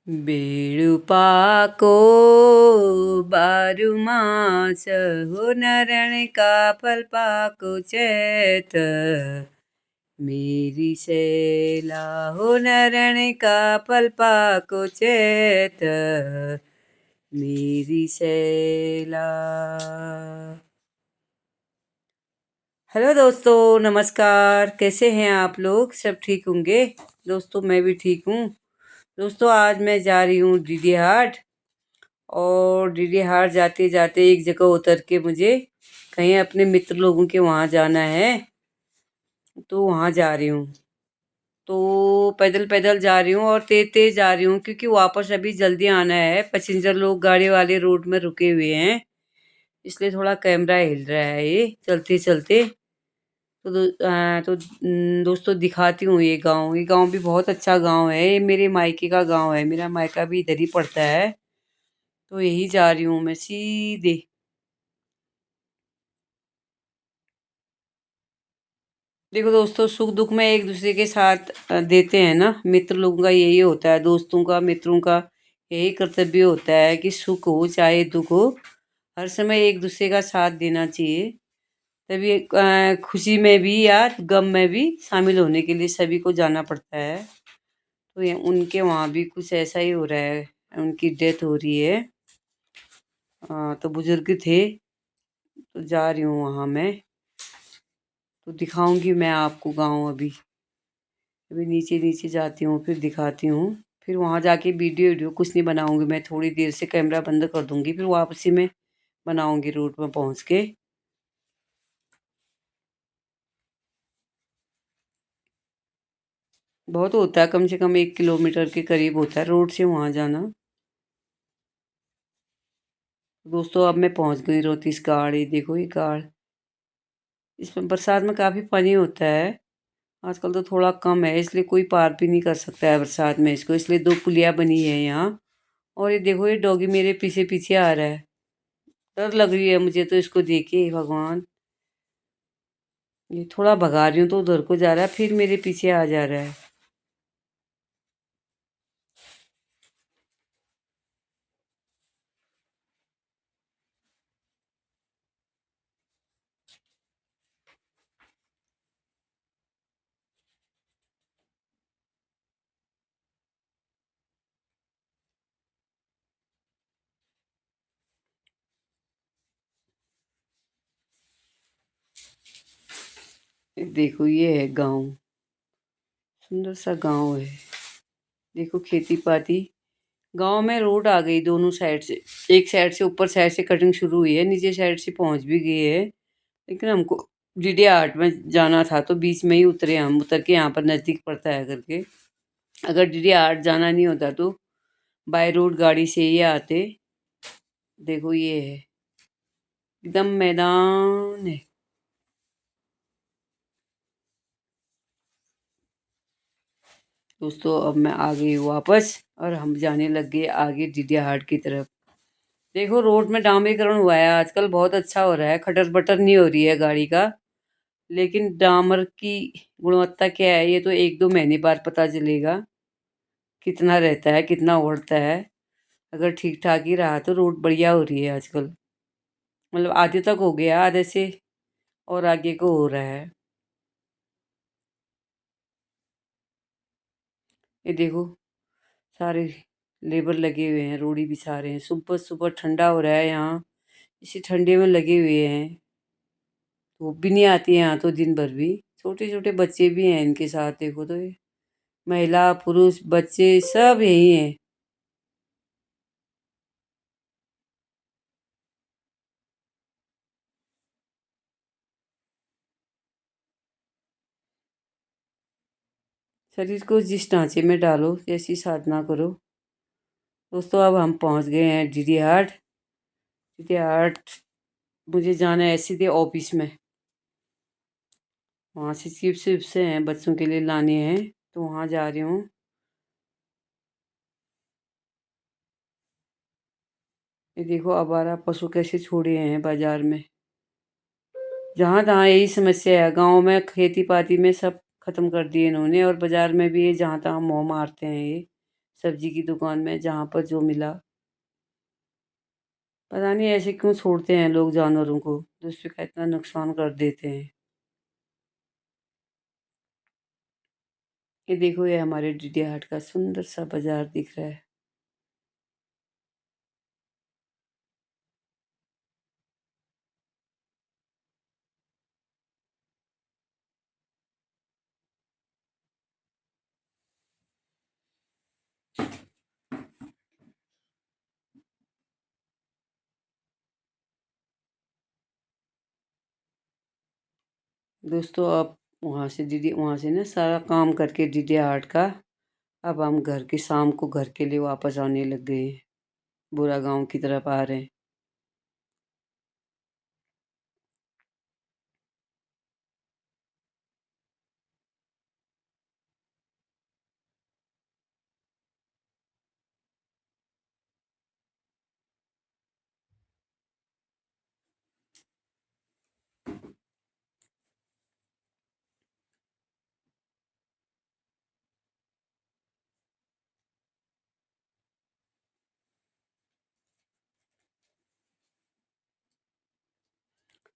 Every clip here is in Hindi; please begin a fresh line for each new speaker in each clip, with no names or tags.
बेड़ुपाको बारुमास हो नरण का फल पाको चैत मेरी शैला हो नरण का फल पाको चैत मेरी शैला। हेलो दोस्तों, नमस्कार। कैसे हैं आप लोग? सब ठीक होंगे दोस्तों। मैं भी ठीक हूँ दोस्तों। आज मैं जा रही हूँ डीडी हाट, और डीडी हाट जाते जाते एक जगह उतर के मुझे कहीं अपने मित्र लोगों के वहाँ जाना है, तो वहाँ जा रही हूँ। तो पैदल पैदल जा रही हूँ और तेज तेज जा रही हूँ, क्योंकि वापस अभी जल्दी आना है। पैसेंजर लोग गाड़ी वाले रोड में रुके हुए हैं, इसलिए थोड़ा कैमरा हिल रहा है ये चलते चलते। दोस्तों दिखाती हूँ ये गांव। ये गांव भी बहुत अच्छा गांव है। ये मेरे मायके का गांव है। मेरा मायका भी इधर ही पड़ता है, तो यही जा रही हूँ मैं सीधे। देखो दोस्तों, सुख दुख में एक दूसरे के साथ देते हैं ना। मित्र लोगों का यही होता है, दोस्तों का, मित्रों का यही कर्तव्य होता है कि सुख हो चाहे दुख हो, हर समय एक दूसरे का साथ देना चाहिए। तभी खुशी में भी या गम में भी शामिल होने के लिए सभी को जाना पड़ता है। तो ये उनके वहाँ भी कुछ ऐसा ही हो रहा है। उनकी डेथ हो रही है। तो बुजुर्ग थे, तो जा रही हूँ वहाँ मैं। तो दिखाऊंगी मैं आपको गाँव। अभी अभी नीचे नीचे जाती हूँ, फिर दिखाती हूँ। फिर वहाँ जाके वीडियो वीडियो कुछ नहीं बनाऊंगी मैं। थोड़ी देर से कैमरा बंद कर दूंगी, फिर वापसी में बनाऊंगी रोड में पहुँच के। बहुत होता है, कम से कम 1 किलोमीटर के करीब होता है रोड से वहाँ जाना। दोस्तों अब मैं पहुँच गई रोहतीस गाड़। ये देखो ये गाड़, इसमें बरसात में काफ़ी पानी होता है। आजकल तो थोड़ा कम है, इसलिए कोई पार भी नहीं कर सकता है बरसात में इसको, इसलिए 2 पुलिया बनी है यहाँ। और ये देखो ये डॉगी मेरे पीछे पीछे आ रहा है। डर लग रही है मुझे तो इसको देख के। भगवान, ये थोड़ा भगा रही हूँ तो उधर को जा रहा है, फिर मेरे पीछे आ जा रहा है। ये देखो ये है गांव, सुंदर सा गांव है। देखो खेती पाती। गांव में रोड आ गई दोनों साइड से। एक साइड से, ऊपर साइड से कटिंग शुरू हुई है, नीचे साइड से पहुंच भी गई है। लेकिन हमको डीडी आर्ट में जाना था, तो बीच में ही उतरे हम। उतर के यहाँ पर नज़दीक पड़ता है करके। अगर डीडी आर्ट जाना नहीं होता तो बाय रोड गाड़ी से ही आते। देखो ये है, एकदम मैदान है। दोस्तों अब मैं आ गई वापस, और हम जाने लग गए आगे डीडी हाट की तरफ। देखो रोड में डामरीकरण हुआ है आजकल, बहुत अच्छा हो रहा है। खटर बटर नहीं हो रही है गाड़ी का। लेकिन डामर की गुणवत्ता क्या है, ये तो 1-2 महीने बाद पता चलेगा कितना रहता है, कितना उड़ता है। अगर ठीक ठाक ही रहा तो रोड बढ़िया हो रही है आजकल। मतलब आधे तक हो गया, आधे से और आगे को हो रहा है। ये देखो सारे लेबर लगे हुए हैं, रोड़ी बिछा रहे हैं। सुबह सुबह ठंडा हो रहा है यहाँ, इसी ठंडे में लगे हुए हैं। धूप भी नहीं आती है यहाँ तो दिन भर भी। छोटे छोटे बच्चे भी हैं इनके साथ, देखो तो ये महिला पुरुष बच्चे सब यही हैं। शरीर को जिस ढांचे में डालो, जैसी साधना करो। दोस्तों अब हम पहुंच गए हैं डीडी हाट। डीडी हाट मुझे जाना है सीधे ऑफिस में। वहाँ से चिप्स विप्स हैं बच्चों के लिए लाने हैं, तो वहाँ जा रही हूँ। ये देखो आवारा पशु कैसे छोड़े हैं बाजार में। जहाँ तहाँ यही समस्या है। गांव में खेती पाती में सब खत्म कर दिए इन्होंने, और बाजार में भी ये जहाँ तहाँ मोह मारते हैं ये। सब्जी की दुकान में, जहाँ पर जो मिला। पता नहीं ऐसे क्यों छोड़ते हैं लोग जानवरों को, दूसरे का इतना नुकसान कर देते हैं। ये देखो, ये हमारे डीडी हाट का सुंदर सा बाजार दिख रहा है। दोस्तों, अब वहाँ से ना सारा काम करके डीडी हाट का, अब हम घर के शाम को घर के लिए वापस आने लग गए हैं। बुरा गांव की तरफ आ रहे हैं।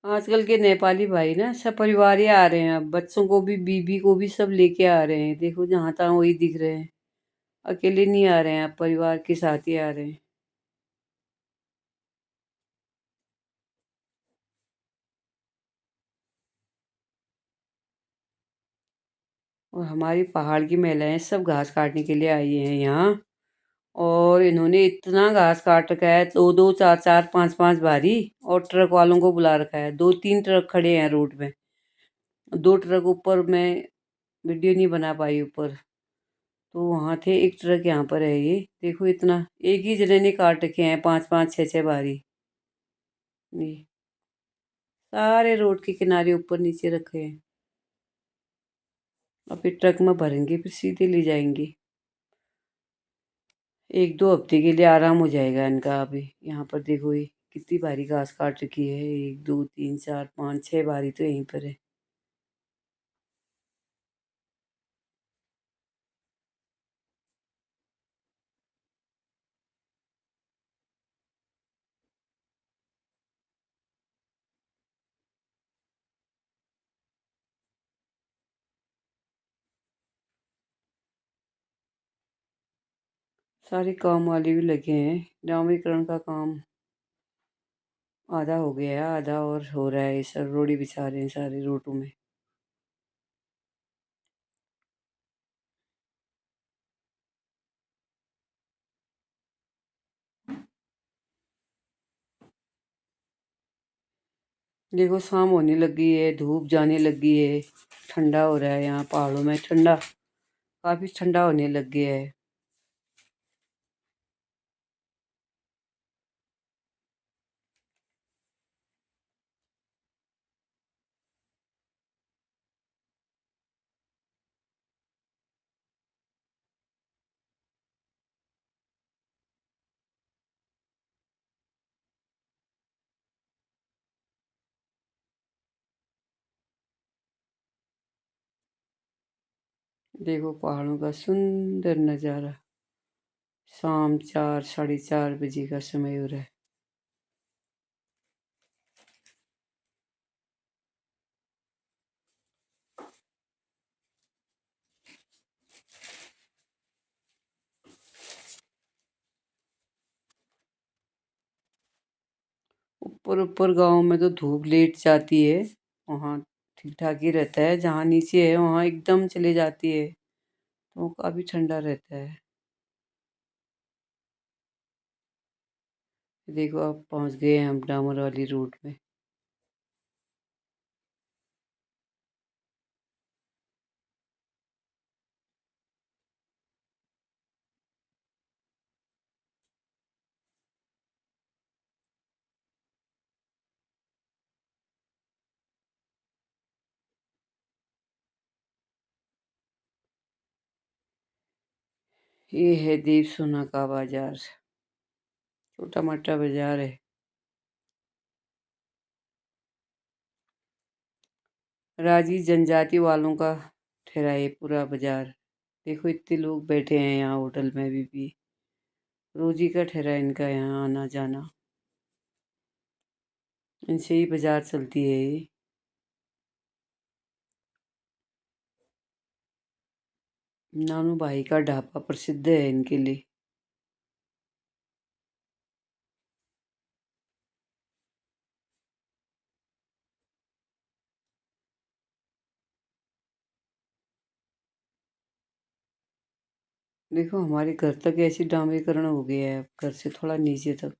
आजकल के नेपाली भाई ना सब परिवार ही आ रहे हैं, अब बच्चों को भी, बीबी को भी सब लेके आ रहे हैं। देखो, जहाँ तहाँ वही दिख रहे हैं। अकेले नहीं आ रहे हैं, अब परिवार के साथ ही आ रहे हैं। और हमारी पहाड़ की महिलाएं सब घास काटने के लिए आई हैं यहाँ। और इन्होंने इतना घास काट रखा है, दो दो चार चार पांच पांच बारी। और ट्रक वालों को बुला रखा है, दो तीन ट्रक खड़े हैं रोड में। दो ट्रक ऊपर, मैं वीडियो नहीं बना पाई ऊपर। तो वहाँ थे, एक ट्रक यहाँ पर है। ये देखो, इतना एक ही जने ने काट रखे हैं, पांच पांच छः छः बारी। ये सारे रोड के किनारे ऊपर नीचे रखे हैं। और फिर ट्रक में भरेंगे, फिर सीधे ले जाएंगे। एक दो हफ्ते के लिए आराम हो जाएगा इनका। अभी यहाँ पर देखो, ये कितनी बारी घास काट रखी है। एक दो तीन चार पाँच छः बारी तो यहीं पर है। सारे काम वाले भी लगे हैं। डामरीकरण का काम आधा हो गया है, आधा और हो रहा है। ये सब रोड़ी बिछा रहे हैं सारे रोडों में। देखो, शाम होने लगी है, धूप जाने लगी है। ठंडा हो रहा है यहाँ पहाड़ों में, ठंडा, काफ़ी ठंडा होने लग गया है। देखो, पहाड़ों का सुंदर नज़ारा। शाम 4 साढ़े 4 बजे का समय हो रहा है। ऊपर ऊपर गाँव में तो धूप लेट जाती है। वहाँ ठीक ठाक ही रहता है, जहाँ नीचे है वहाँ एकदम चले जाती है, तो काफ़ी ठंडा रहता है। देखो, अब पहुँच गए हैं हम डामर वाली रोड में। ये है देव सोना का बाजार। छोटा मोटा बाजार है। राजी जनजाति वालों का ठहरा है पूरा बाजार। देखो इतने लोग बैठे हैं यहाँ होटल में अभी भी। रोज़ी का ठहरा है इनका यहाँ आना जाना। इनसे ही बाजार चलती है ये। नानू भाई का ढाबा प्रसिद्ध है इनके लिए। देखो हमारे घर तक ऐसी डामरीकरण हो गया है, घर से थोड़ा नीचे तक।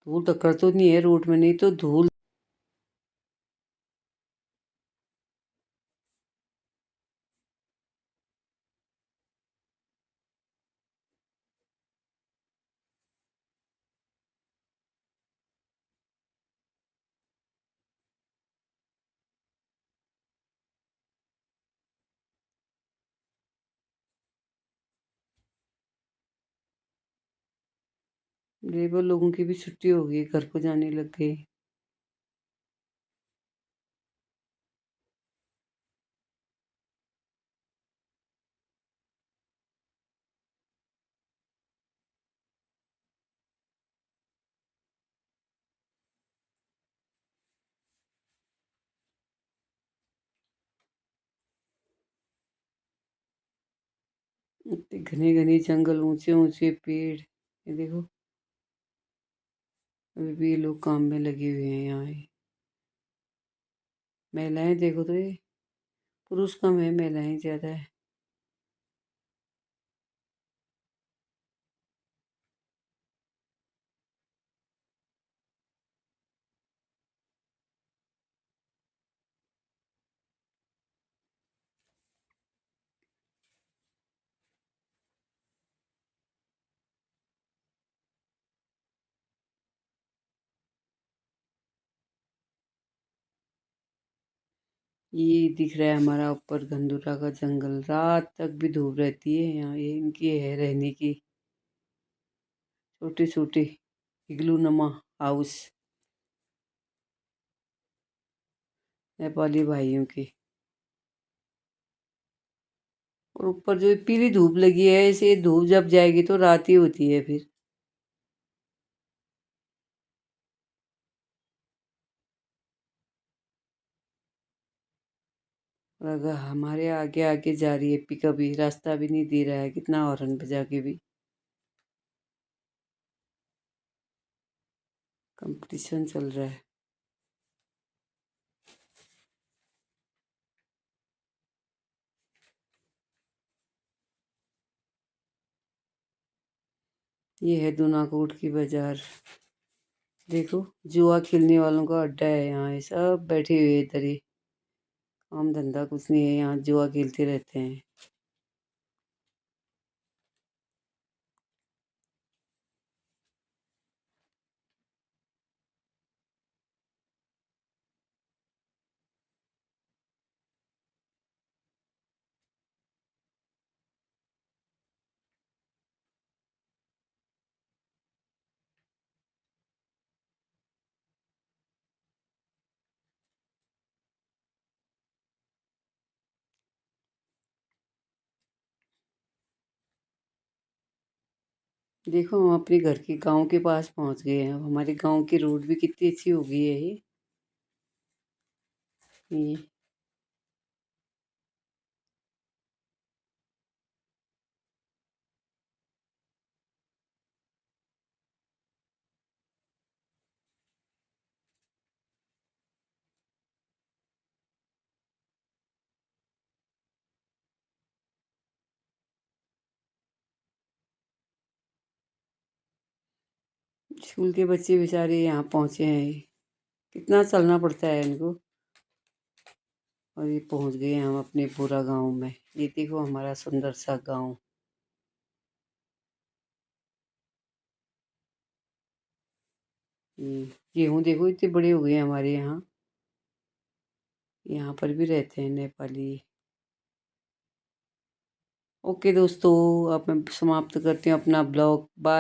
धूल टक्कर तो नहीं है रोड में, नहीं तो धूल। लेबर लोगों की भी छुट्टी हो गई, घर को जाने लग गए। इतने घने घने जंगल, ऊंचे ऊंचे पेड़। ये देखो अभी भी ये लोग काम में लगे हुए हैं यहाँ। महिलाएं देखो तो ये, पुरुष कम है, महिलाएं ज्यादा है। ये दिख रहा है हमारा ऊपर घंदूरा का जंगल, रात तक भी धूप रहती है यहाँ। ये इनकी है रहने की छोटी छोटी इग्लू नमा हाउस, नेपाली भाइयों की। और ऊपर जो ये पीली धूप लगी है, इसे धूप जब जाएगी तो रात ही होती है फिर। और अगर हमारे आगे आगे जा रही है पिकअप, भी रास्ता भी नहीं दे रहा है, कितना हॉर्न बजा के भी। कंपटीशन चल रहा है। ये है दूनाकोट की बाजार। देखो जुआ खेलने वालों का अड्डा है यहाँ, ये सब बैठे हुए हैं इधर ही। काम धंधा कुछ नहीं है, यहाँ जुआ खेलते रहते हैं। देखो हम अपने घर के गांव के पास पहुंच गए हैं। अब हमारे गांव की रोड भी कितनी अच्छी हो गई है ये स्कूल के बच्चे बेचारे यहाँ पहुंचे हैं। कितना चलना पड़ता है इनको। और ये पहुंच गए हैं हम अपने पूरा गांव में। ये देखो हमारा सुंदर सा गांव। ये गेहूँ देखो इतने बड़े हो गए हैं हमारे यहाँ। यहाँ पर भी रहते हैं नेपाली। ओके दोस्तों, अब मैं समाप्त करती हूँ अपना ब्लॉग। बाय।